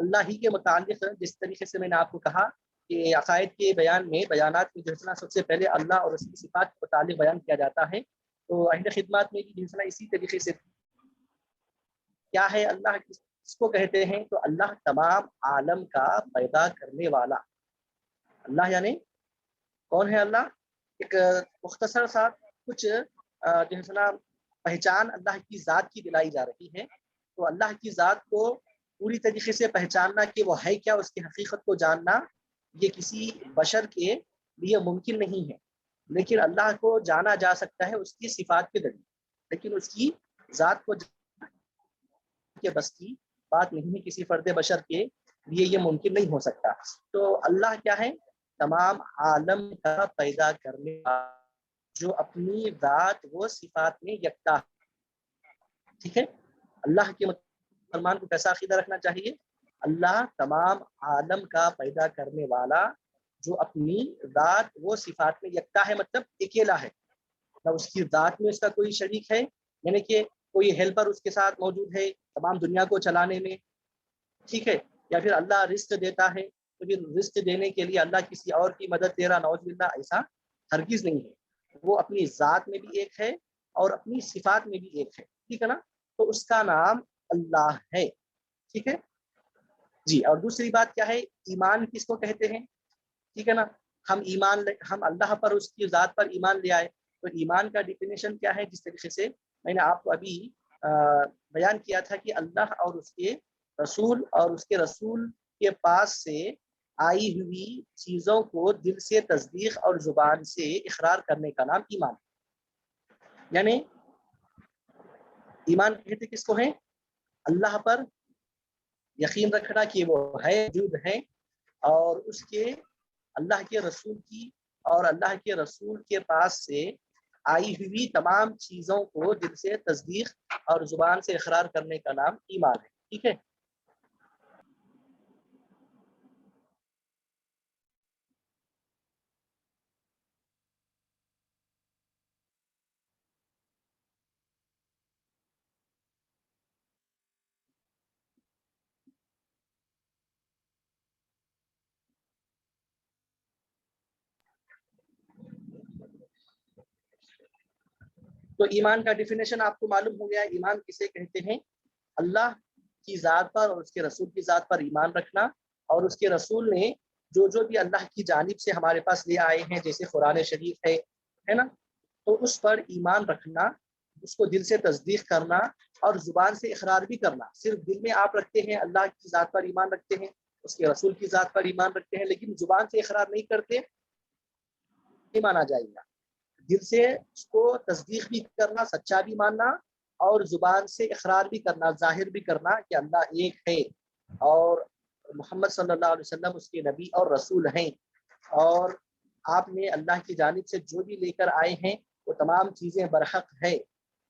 اللہ ہی کے متعلق جس طریقے سے میں نے آپ کو کہا کہ عقائد کے بیانات میں جو ہے نا سب سے پہلے اللہ اور اس کی صفات کے متعلق بیان کیا جاتا ہے، تو اہل خدمات میں بھی جو ہے نا اسی طریقے سے کیا ہے اللہ کس کو کہتے ہیں، تو اللہ تمام عالم کا پیدا کرنے والا۔ اللہ یعنی کون ہے اللہ؟ ایک مختصر سا کچھ جو ہے نا پہچان اللہ کی ذات کی دلائی جا رہی ہے۔ تو اللہ کی ذات کو پوری طریقے سے پہچاننا کہ وہ ہے کیا، اس کی حقیقت کو جاننا، یہ کسی بشر کے لیے ممکن نہیں ہے، لیکن اللہ کو جانا جا سکتا ہے اس کی صفات کے ذریعے، لیکن اس کی ذات کو کے بس کی بات نہیں ہے، کسی فرد بشر کے لیے یہ ممکن نہیں ہو سکتا۔ تو اللہ کیا ہے؟ تمام عالم کا پیدا کرنے والا، جو اپنی ذات و صفات میں یکتا ہے۔ ٹھیک ہے، اللہ کے مسلمان کو کیسا عقیدہ رکھنا چاہیے؟ اللہ تمام عالم کا پیدا کرنے والا، جو اپنی ذات و صفات میں یکتا ہے، مطلب اکیلا ہے، نہ اس کی ذات میں اس کا کوئی شریک ہے، یعنی کہ کوئی ہیلپر اس کے ساتھ موجود ہے تمام دنیا کو چلانے میں، ٹھیک ہے، یا پھر اللہ رزق دیتا ہے تو پھر رزق دینے کے لیے اللہ کسی اور کی مدد لے رہا، نعوذ باللہ، ایسا ہرگز نہیں ہے۔ وہ اپنی ذات میں بھی ایک ہے اور اپنی صفات میں بھی ایک ہے، ٹھیک ہے نا، تو اس کا نام اللہ ہے، ٹھیک ہے جی۔ اور دوسری بات کیا ہے؟ ایمان کس کو کہتے ہیں؟ ٹھیک ہے نا، ہم اللہ پر، اس کی ذات پر ایمان لے آئے، تو ایمان کا ڈیفینیشن کیا ہے؟ جس طریقے سے میں نے آپ کو ابھی بیان کیا تھا کہ اللہ اور اس کے رسول کے پاس سے آئی ہوئی چیزوں کو دل سے تصدیق اور زبان سے اقرار کرنے کا نام ایمان ہے۔ یعنی ایمان کہتے کس کو ہے؟ اللہ پر یقین رکھنا کہ وہ ہے، وجود ہے، اور اس کے اللہ کے رسول کی اور اللہ کے رسول کے پاس سے آئی ہوئی تمام چیزوں کو دل سے تصدیق اور زبان سے اقرار کرنے کا نام ایمان ہے، ٹھیک ہے۔ تو ایمان کا ڈیفینیشن آپ کو معلوم ہو گیا۔ ایمان کسے کہتے ہیں؟ اللہ کی ذات پر اور اس کے رسول کی ذات پر ایمان رکھنا، اور اس کے رسول نے جو بھی اللہ کی جانب سے ہمارے پاس لے آئے ہیں، جیسے قرآن شریف ہے نا، تو اس پر ایمان رکھنا، اس کو دل سے تصدیق کرنا اور زبان سے اقرار بھی کرنا۔ صرف دل میں آپ رکھتے ہیں، اللہ کی ذات پر ایمان رکھتے ہیں، اس کے رسول کی ذات پر ایمان رکھتے ہیں، لیکن زبان سے اقرار نہیں کرتے، نہیں مانا جائے گا۔ دل سے اس کو تصدیق بھی کرنا، سچا بھی ماننا، اور زبان سے اقرار بھی کرنا، ظاہر بھی کرنا کہ اللہ ایک ہے اور محمد صلی اللہ علیہ وسلم اس کے نبی اور رسول ہیں، اور آپ نے اللہ کی جانب سے جو بھی لے کر آئے ہیں وہ تمام چیزیں برحق ہے۔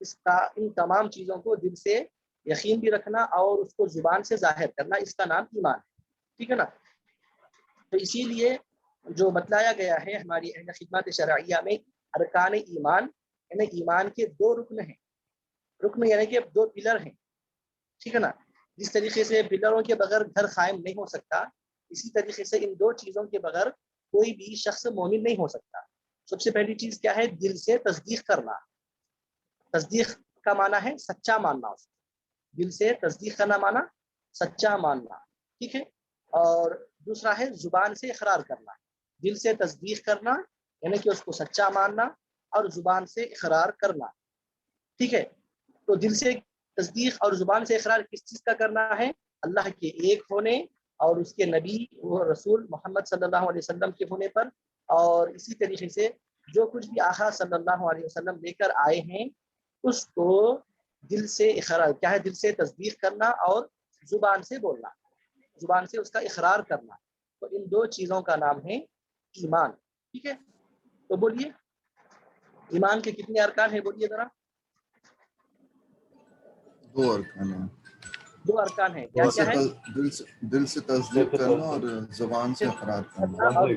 ان تمام چیزوں کو دل سے یقین بھی رکھنا اور اس کو زبان سے ظاہر کرنا، اس کا نام ایمان ہے، ٹھیک ہے نا۔ تو اسی لیے جو بتلایا گیا ہے ہماری اہل خدمت شرعیہ میں، ارکان ایمان، یعنی ایمان کے 2 رکن ہیں، رکن یعنی کہ 2 پلر ہیں، ٹھیک ہے نا۔ جس طریقے سے پلروں کے بغیر گھر قائم نہیں ہو سکتا، اسی طریقے سے ان 2 چیزوں کے بغیر کوئی بھی شخص مومن نہیں ہو سکتا۔ سب سے پہلی چیز کیا ہے؟ دل سے تصدیق کرنا۔ تصدیق کا معنی ہے سچا ماننا، اس کو دل سے تصدیق کرنا معنی سچا ماننا، ٹھیک ہے۔ اور دوسرا ہے زبان سے اقرار کرنا۔ دل سے تصدیق کرنا یعنی کہ اس کو سچا ماننا، اور زبان سے اقرار کرنا، ٹھیک ہے۔ تو دل سے تصدیق اور زبان سے اقرار کس چیز کا کرنا ہے؟ اللہ کے ایک ہونے اور اس کے نبی و رسول محمد صلی اللہ علیہ وسلم کے ہونے پر، اور اسی طریقے سے جو کچھ بھی آقا صلی اللہ علیہ وسلم لے کر آئے ہیں اس کو دل سے اقرار، کیا ہے؟ دل سے تصدیق کرنا اور زبان سے بولنا، زبان سے اس کا اقرار کرنا۔ تو ان 2 چیزوں کا نام ہے ایمان، ٹھیک ہے۔ تو بولیے ایمان کے کتنے ارکان ہیں؟ بولیے ذرا۔ 2 ارکان ہیں، 2 ارکان ہیں، کیا کیا ہے؟ دل سے تصدیق کرنا اور زبان سے اقرار کرنا۔ اور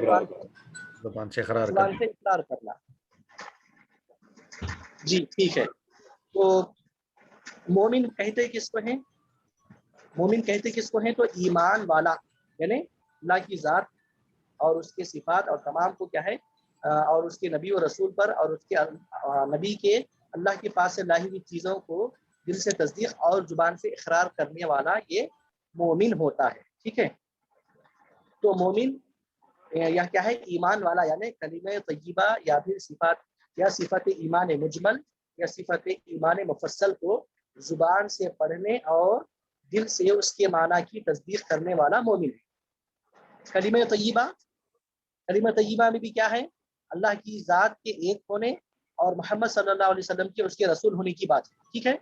زبان سے اقرار زبان سے اقرار کرنا، جی ٹھیک ہے۔ تو مومن کہتے کس کو ہیں؟ مومن کہتے کس کو ہیں؟ تو ایمان والا، یعنی اللہ کی ذات اور اس کے صفات اور تمام کو کیا ہے اور اس کے نبی و رسول پر اور اس کے نبی کے اللہ کے پاس سے لائی ہوئی چیزوں کو دل سے تصدیق اور زبان سے اقرار کرنے والا یہ مومن ہوتا ہے. ٹھیک ہے، تو مومن یا کیا ہے؟ ایمان والا، یعنی کلمہ طیبہ یا پھر صفت ایمان مجمل یا صفت ایمان مفصل کو زبان سے پڑھنے اور دل سے اس کے معنی کی تصدیق کرنے والا مومن ہے. کلمہ طیبہ میں بھی کیا ہے؟ اللہ کی ذات کے ایک ہونے اور محمد صلی اللہ علیہ وسلم کے اس کے رسول ہونے کی بات ہے. ٹھیک ہے،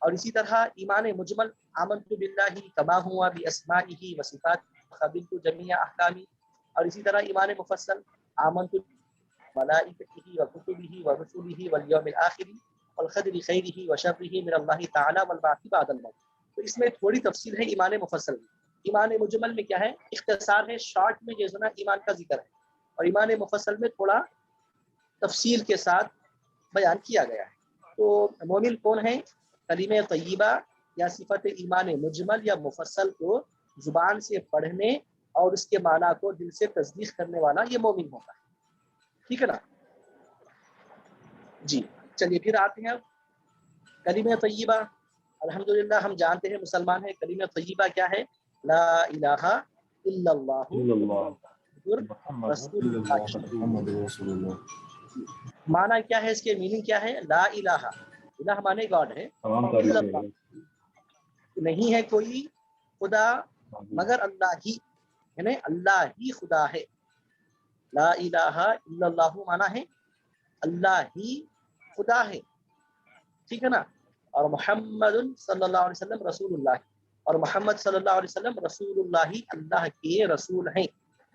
اور اسی طرح ایمان مجمل آمنت باللہ کما ہوا باسمائہ و صفاتہ قبلت جمیع احکامی، اور اسی طرح ایمان مفصل آمنت ملائکتہ و کتبہ و رسولہ والیوم الآخر والقدر خیرہ و شرہ من اللہ تعالی والبعث بعد الموت. تو اس میں تھوڑی تفصیل ہے ایمان مفصل میں. ایمان مجمل میں کیا ہے؟ اختصار ہے، شارٹ میں جو ہے نا ایمان کا ذکر ہے، اور ایمان مفصل میں تھوڑا تفصیل کے ساتھ بیان کیا گیا ہے. تو مومن کون ہے؟ کلمہ طیبہ یا صفت ایمان مجمل یا مفصل کو زبان سے پڑھنے اور اس کے معنی کو دل سے تصدیق کرنے والا یہ مومن ہوتا ہے. ٹھیک ہے نا جی. چلیے پھر آتے ہیں کلمہ طیبہ. الحمدللہ ہم جانتے ہیں مسلمان ہیں کلمہ طیبہ کیا ہے؟ لا الہ الا اللہ رسول اللہ. محمد رسول اللہ. معنی کیا ہے؟ اس کے میننگ کیا ہے؟ لا الہ، الہ مانے گاڈ ہے، الا اللہ، نہیں ہے کوئی خدا مگر اللہ ہی، یعنی اللہ ہی خدا ہے. لا الہ الا اللہ معنی ہے اللہ ہی خدا ہے. ٹھیک ہے نا. اور محمد صلی اللہ علیہ وسلم رسول اللہ، اور محمد صلی اللہ علیہ وسلم رسول اللہ، اللہ کے رسول ہیں.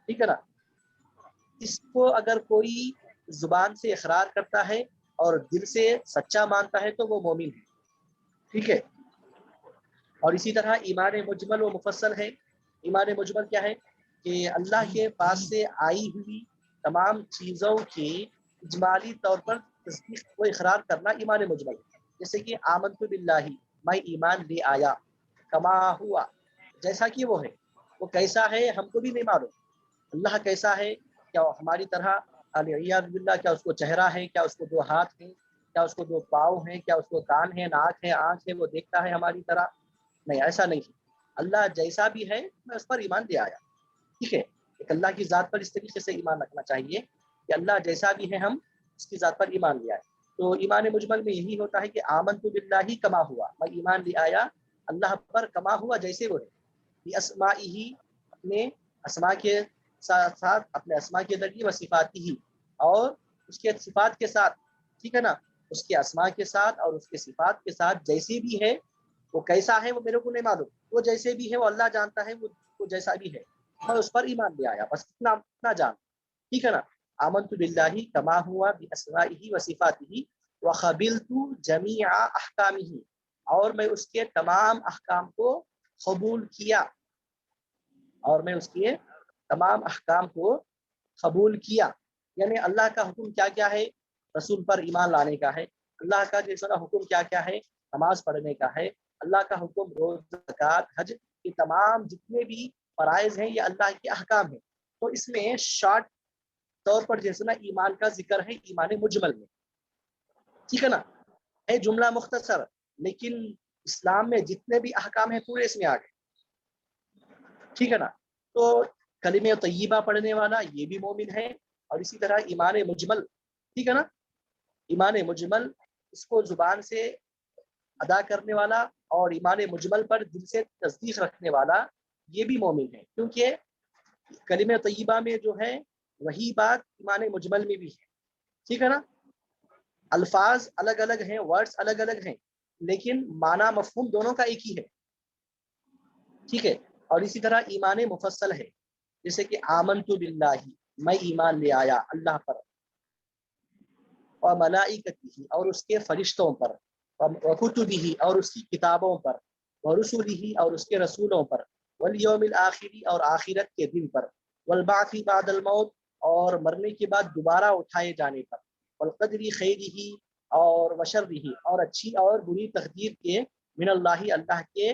ٹھیک ہے نا. اس کو اگر کوئی زبان سے اقرار کرتا ہے اور دل سے سچا مانتا ہے تو وہ مومن ہے. ٹھیک ہے. اور اسی طرح ایمان مجمل و مفصل ہے. ایمان مجمل کیا ہے؟ کہ اللہ کے پاس سے آئی ہوئی تمام چیزوں کی اجمالی طور پر تصدیق و اقرار کرنا ایمان مجمل. جیسے کہ آمنت باللہ، میں ایمان لے آیا، کما ہوا، جیسا کہ وہ ہے. وہ کیسا ہے ہم کو بھی نہیں معلوم. اللہ کیسا ہے؟ کیا ہماری طرح علیہ باللہ، کیا اس کو چہرہ ہے؟ کیا اس کو دو ہاتھ ہیں؟ کیا اس کو دو پاؤں ہیں؟ کیا اس کو کان ہے، ناک ہے، آنکھ ہے؟ وہ دیکھتا ہے ہماری طرح؟ نہیں، ایسا نہیں ہے. اللہ جیسا بھی ہے میں اس پر ایمان لے آیا. ٹھیک ہے. ایک اللہ کی ذات پر اس طریقے سے ایمان رکھنا چاہیے کہ اللہ جیسا بھی ہے ہم اس کی ذات پر ایمان لے آئے. تو ایمان مجمل میں یہی ہوتا ہے کہ آمنت باللہ کما ہوا، میں ایمان لے آیا اللہ پر کما ہوا جیسے وہ ہے. باسمائہ، اپنے اسماء کے ساتھ ساتھ، اپنے اسماء کے ذریعے، و صفاتہ، اور اس کے صفات کے ساتھ. ٹھیک ہے نا. اس کے اسماء کے ساتھ اور اس کے صفات کے ساتھ جیسے بھی ہے. وہ کیسا ہے وہ میرے کو نہیں معلوم، وہ جیسے بھی ہے وہ اللہ جانتا ہے، وہ جیسا بھی ہے میں اس پر ایمان لے آیا، بس اتنا جان. ٹھیک ہے نا. آمنت باللہ کما ہوا باسمائہ و صفاتہ وقبلت جمیع احکامہ، اور میں اس کے تمام احکام کو قبول کیا، اور میں اس کے تمام احکام کو قبول کیا. یعنی اللہ کا حکم کیا کیا ہے؟ رسول پر ایمان لانے کا ہے. اللہ کا جیسا حکم کیا کیا ہے؟ نماز پڑھنے کا ہے. اللہ کا حکم روزہ، زکوٰۃ، حج، یہ تمام جتنے بھی فرائض ہیں یہ اللہ کے احکام ہیں. تو اس میں شارٹ طور پر جیسے نا ایمان کا ذکر ہے ایمان مجمل میں. ٹھیک ہے نا. ہے جملہ مختصر، لیکن اسلام میں جتنے بھی احکام ہیں پورے اس میں آ گئے. ٹھیک ہے نا. تو کلمہ طیبہ پڑھنے والا یہ بھی مومن ہے. اور اسی طرح ایمان مجمل، ٹھیک ہے نا، ایمان مجمل اس کو زبان سے ادا کرنے والا اور ایمان مجمل پر دل سے تصدیق رکھنے والا یہ بھی مومن ہے. کیونکہ کلمہ طیبہ میں جو ہے وہی بات ایمان مجمل میں بھی ہے. ٹھیک ہے نا. الفاظ الگ الگ ہیں، ورڈز الگ الگ ہیں، لیکن معنی مفہوم دونوں کا ایک ہی ہے. ٹھیک ہے. اور اسی طرح ایمان مفصل ہے، جیسے کہ آمنت باللہ، میں ایمان لے آیا اللہ پر، اور ملائکتہ، اور اس کے فرشتوں پر، وکتبہ، اور اس کی کتابوں پر، ورسلہ، اور اس کے رسولوں پر، والیوم الآخر، اور آخرت کے دن پر، والبعث بعد الموت، اور مرنے کے بعد دوبارہ اٹھائے جانے پر، والقدر خیرہ، اور وشرہ، اور اچھی اور بری تقدیر کے، من اللہ، اللہ کے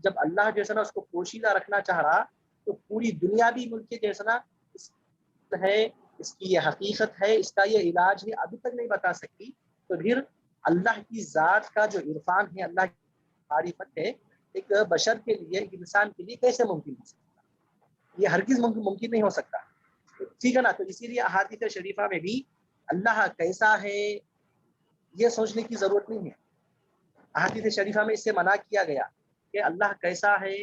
جب اللہ جو ہے نا اس کو پوشیدہ رکھنا چاہ رہا تو پوری دنیا بھی ملک جو ہے نا ہے، اس کی یہ حقیقت ہے، اس کا یہ علاج ہے، ابھی تک نہیں بتا سکتی، تو پھر اللہ کی ذات کا جو عرفان ہے، اللہ کی معرفت ہے، ایک بشر کے لیے، ایک انسان کے لیے کیسے ممکن ہو سکتا ہے؟ یہ ہرگز ممکن نہیں ہو سکتا، ٹھیک ہے نا؟ تو اسی لیے احادیث شریفہ میں بھی اللہ کیسا ہے یہ سوچنے کی ضرورت نہیں ہے۔ احادیث شریفہ میں اس سے منع کیا گیا کہ اللہ کیسا ہے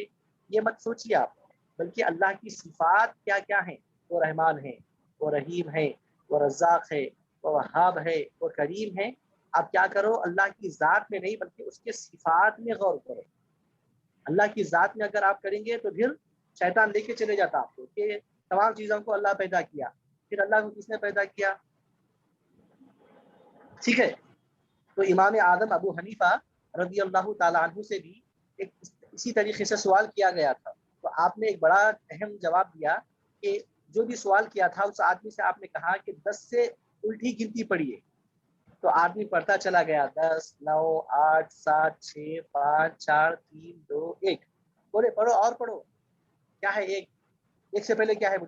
یہ مت سوچیے آپ، بلکہ اللہ کی صفات کیا کیا ہیں، وہ رحمان ہے، وہ رحیم ہے، وہ رزاق ہے، وہ وہاب ہے، وہ کریم ہے۔ آپ کیا کرو، اللہ کی ذات میں نہیں بلکہ اس کے صفات میں غور کرو۔ اللہ کی ذات میں اگر آپ کریں گے تو پھر شیطان لے کے چلے جاتا آپ کو کہ تمام چیزوں کو اللہ پیدا کیا، پھر اللہ کو کس نے پیدا کیا؟ ٹھیک ہے، تو امام اعظم ابو حنیفہ رضی اللہ تعالیٰ عنہ سے بھی ایک اسی طریقے سے سوال کیا گیا تھا، تو آپ نے ایک بڑا اہم جواب دیا کہ جو بھی سوال کیا تھا اس آدمی سے آپ نے کہا کہ 10 سے الٹی گنتی پڑھیے، تو آدمی پڑھتا چلا گیا 10 9 8 7 6 5 4 3 2 1، بولے پڑھو اور پڑھو، کیا ہے ایک سے پہلے کیا ہے؟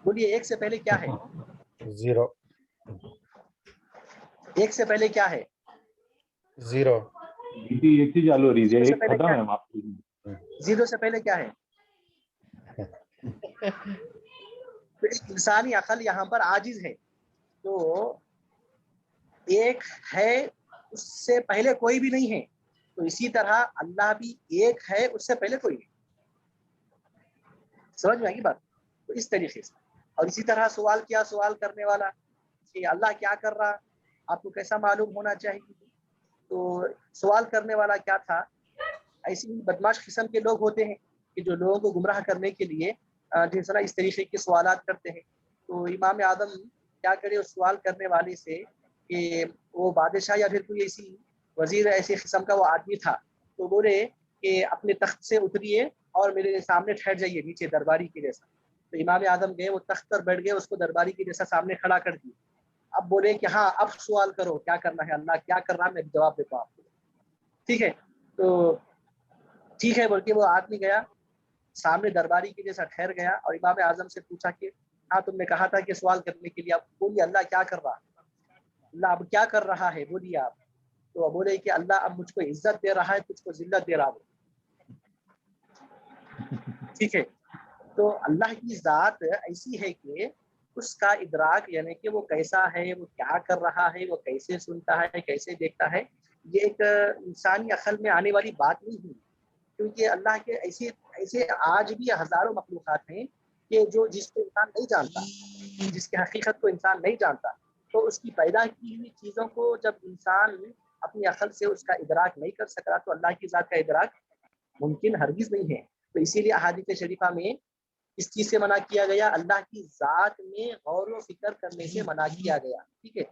بولیے ایک سے پہلے کیا ہے؟ زیرو ایک سے پہلے کیا ہے؟ زیرو ایک ہی چالو ہو رہی زیرو ہے، سے ایک پہلے ختم کیا ہے ہے؟ معاف کیجیے۔ زیرو سے پہلے کیا ہے؟ تو ایک انسانی عقل یہاں پر عاجز ہے، تو ایک ہے اس سے پہلے کوئی بھی نہیں ہے، تو اسی طرح اللہ بھی ایک ہے اس سے پہلے کوئی نہیں۔ سمجھ میں آئی بات؟ تو اس طریقے سے، اور اسی طرح سوال کیا سوال کرنے والا کہ اللہ کیا کر رہا، آپ کو کیسا معلوم ہونا چاہیے؟ تو سوال کرنے والا کیا تھا، ایسی بدماش قسم کے لوگ ہوتے ہیں کہ جو لوگوں کو گمراہ کرنے کے لیے جس طرح اس طریقے کے سوالات کرتے ہیں۔ تو امام اعظم کیا کرے اس سوال کرنے والے سے کہ وہ بادشاہ یا پھر کوئی ایسی وزیر ایسی قسم کا وہ آدمی تھا، تو بولے کہ اپنے تخت سے اتریے اور میرے سامنے ٹھہر جائیے نیچے درباری کے جیسا۔ تو امام اعظم گئے، وہ تخت پر بیٹھ گئے، اس کو درباری کے جیسا سامنے کھڑا کر دیا۔ اب بولے کہ ہاں اب سوال کرو، کیا کرنا ہے، اللہ کیا کر رہا ہے میں جواب دیتا ہوں آپ کو، ٹھیک ہے؟ تو ٹھیک ہے بول کے وہ آدمی گیا سامنے درباری کے جیسا ٹھہر گیا اور امام اعظم سے پوچھا کہ ہاں تم نے کہا تھا کہ سوال کرنے کے لیے، آپ بولیے اللہ کیا کر رہا ہے، اللہ اب کیا کر رہا ہے، بولیے آپ۔ تو بولے کہ اللہ اب مجھ کو عزت دے رہا ہے، تجھ کو ذلت دے رہا ہو، ٹھیک ہے؟ تو اللہ کی ذات ایسی ہے کہ اس کا ادراک یعنی کہ وہ کیسا ہے، وہ کیا کر رہا ہے، وہ کیسے سنتا ہے، کیسے دیکھتا ہے، یہ ایک انسانی عقل میں آنے والی بات نہیں ہوئی، کیونکہ اللہ کے ایسے آج بھی ہزاروں مخلوقات ہیں کہ جس کو انسان نہیں جانتا، جس کی حقیقت کو انسان نہیں جانتا، تو اس کی پیدا کی ہوئی چیزوں کو جب انسان اپنی عقل سے اس کا ادراک نہیں کر سکتا تو اللہ کی ذات کا ادراک ممکن ہرگز نہیں ہے۔ تو اسی لیے احادیث شریفہ میں اس چیز سے منع کیا گیا، اللہ کی ذات میں غور و فکر کرنے سے منع کیا گیا، ٹھیک ہے؟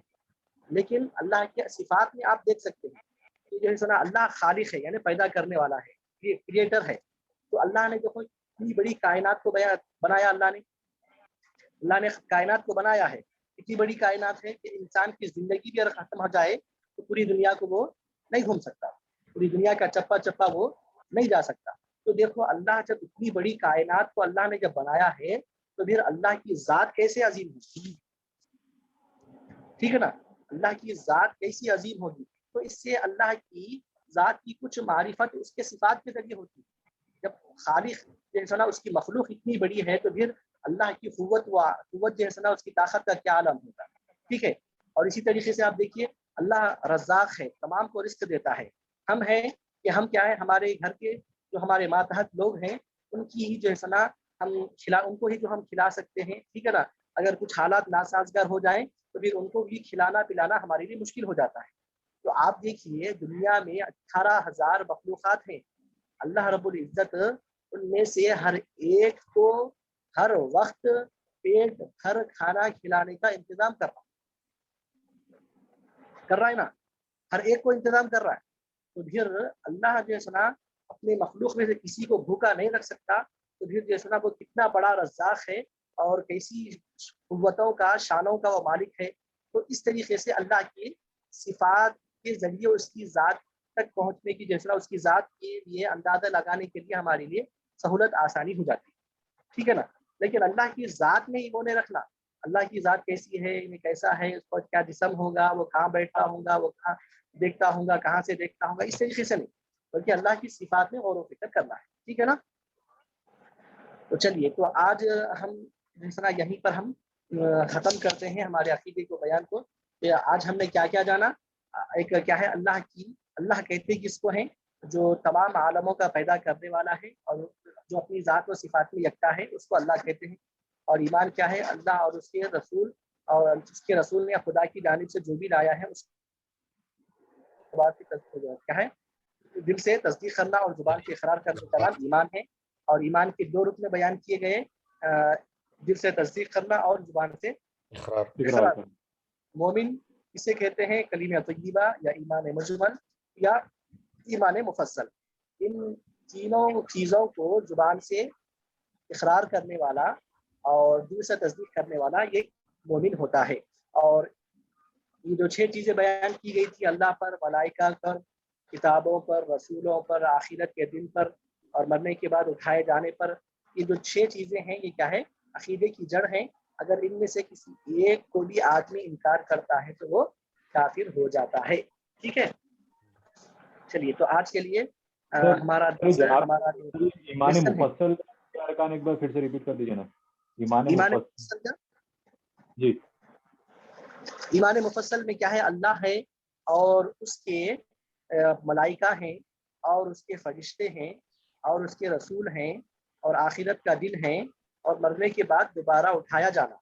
لیکن اللہ کے صفات میں آپ دیکھ سکتے ہیں کہ جو ہے سنا اللہ خالق ہے، یعنی پیدا کرنے والا ہے، کریٹر ہے۔ تو اللہ نے دیکھو اتنی بڑی کائنات کو بنایا، اللہ نے کائنات کو بنایا ہے، اتنی بڑی کائنات ہے کہ انسان کی زندگی بھی اگر ختم ہو جائے تو پوری دنیا کو وہ نہیں گھوم سکتا، پوری دنیا کا چپا چپا وہ نہیں جا سکتا۔ تو دیکھو اللہ جب اتنی بڑی کائنات کو اللہ نے جب بنایا ہے تو پھر اللہ کی ذات کیسے عظیم ہوگی، ٹھیک ہے نا؟ اللہ کی ذات کیسی عظیم ہوگی؟ تو اس سے اللہ کی ذات کی کچھ معرفت اس کے صفات کے ذریعے ہوتی ہے۔ جب خالق جو ہے اس کی مخلوق اتنی بڑی ہے تو پھر اللہ کی قوت جو ہے اس کی طاقت کا کیا عالم ہوگا، ٹھیک ہے؟ اور اسی طریقے سے آپ دیکھیے اللہ رزاق ہے، تمام کو رزق دیتا ہے۔ ہم ہیں کہ ہم کیا ہے، ہمارے گھر کے جو ہمارے ماتحت لوگ ہیں ان کی ہی جو ہے ان کو ہی جو ہم کھلا سکتے ہیں، ٹھیک ہے نا؟ اگر کچھ حالات ناسازگار ہو جائیں تو پھر ان کو بھی کھلانا پلانا ہمارے لیے مشکل ہو جاتا ہے۔ تو آپ دیکھیے دنیا میں 18,000 مخلوقات ہیں، اللہ رب العزت ان میں سے ہر ایک کو ہر وقت پیٹ بھر کھانا کھلانے کا انتظام کر رہا ہے نا، ہر ایک کو انتظام کر رہا ہے۔ تو پھر اللہ جو ہے اپنے مخلوق میں سے کسی کو بھوکا نہیں رکھ سکتا، تو پھر جو ہے وہ کتنا بڑا رزاق ہے اور کیسی قوتوں کا شانوں کا وہ مالک ہے۔ تو اس طریقے سے اللہ کی صفات کے ذریعے اس کی ذات تک پہنچنے کی جو اس کی ذات کے لیے اندازہ لگانے کے لیے ہمارے لیے سہولت آسانی ہو جاتی ہے، ٹھیک ہے نا. لیکن اللہ کی ذات میں ایمان رکھنا، اللہ کی ذات کیسی ہے، یہ کیسا ہے، اس پر کیا جسم ہوگا، وہ کہاں بیٹھا ہوگا، وہ کہاں دیکھتا ہوگا، کہاں سے دیکھتا ہوگا، اس طریقے سے نہیں، بلکہ اللہ کی صفات میں غور و فکر کرنا ہے، ٹھیک ہے نا. تو چلیے، تو آج ہم یہیں پر ہم ختم کرتے ہیں ہمارے عقیدے کو بیان کو. آج ہم نے کیا کیا جانا؟ ایک کیا ہے اللہ کہتے ہیں کس کو ہے؟ جو تمام عالموں کا پیدا کرنے والا ہے اور جو اپنی ذات و صفات میں یکتا ہے، اس کو اللہ کہتے ہیں. اور ایمان کیا ہے؟ اللہ اور اس کے رسول، اور اس کے رسول نے خدا کی جانب سے جو بھی لایا ہے اس بات کی کیا ہے؟ دل سے تصدیق کرنا اور زبان سے اقرار کرنے کا نام ایمان ہے. اور ایمان کے دو رکن بیان کیے گئے، دل سے تصدیق کرنا اور زبان سے اقرار. مومن اسے کہتے ہیں کلمہ طیبہ یا ایمان مجمل یا ایمان مفصل. ان تینوں چیزوں کو زبان سے اقرار کرنے والا اور دل سے تصدیق کرنے والا یہ مومن ہوتا ہے. اور یہ جو 6 چیزیں بیان کی گئی تھی، اللہ پر، ملائکہ پر، کتابوں پر، رسولوں پر، آخرت کے دن پر اور مرنے کے بعد اٹھائے جانے پر، یہ جو 6 چیزیں ہیں یہ کیا ہے؟ عقیدے کی جڑ ہیں. اگر ان میں سے کسی ایک کو بھی آدمی انکار کرتا ہے تو وہ کافر ہو جاتا ہے، ٹھیک ہے. چلیے، تو آج کے لیے ہمارا ایمان مفصل کے ارکان ایک بار پھر سے ریپیٹ کر دیجیے نا. ایمان مفصل کا جی، ایمان مفصل میں کیا ہے؟ اللہ ہے اور اس کے ملائکہ ہیں اور اس کے فرشتے ہیں اور اس کے رسول ہیں اور آخرت کا دن ہے اور مرنے کے بعد دوبارہ اٹھایا جانا.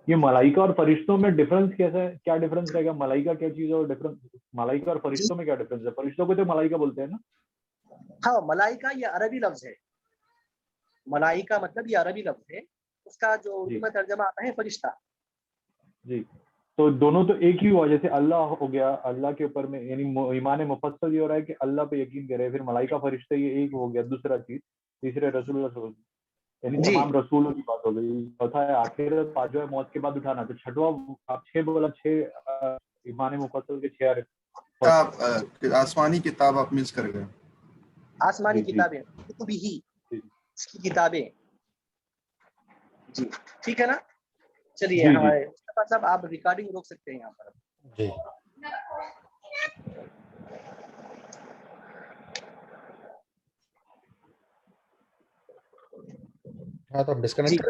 یہ ملائکہ اور فرشتوں میں ڈفرنس کیسا ہے؟ کیا ڈفرنس رہے گا؟ ملائکہ کیا چیز ہے اور ڈفرنس ملائکہ اور فرشتوں میں کیا ڈفرنس ہے؟ فرشتوں کو تو ملائکہ بولتے ہیں نا. ہاں، ملائکہ یہ عربی لفظ ہے. ملائکہ مطلب یہ عربی لفظ ہے، اس کا جو اردو میں ترجمہ آتا ہے فرشتہ. جی، تو دونوں تو ایک ہی ہوا. جیسے اللہ ہو گیا، اللہ کے اوپر میں یعنی ایمان مفصل یہ ہو رہا ہے کہ اللہ پہ یقین کرے. پھر ملائکہ فرشتے یہ ایک ہو گیا. دوسرا چیز، تیسرے رسول اللہ یعنی تمام رسولوں کی بات ہو گئی. چوتھا ہے آخرت، پانچواں ہے موت کے بعد اٹھانا. تو چھٹواں آپ 6 بولا، 6 ایمان مفصل کے 6 آسمانی کتاب آپ مس کر گئے. آسمانی کتابیں بھی ہی اس کی کتابیں. جی ٹھیک ہے نا. چلیے ہمارے مصطفیٰ صاحب آپ ریکارڈنگ روک سکتے ہیں یہاں پر. جی ہاں تو ڈسکنیکٹ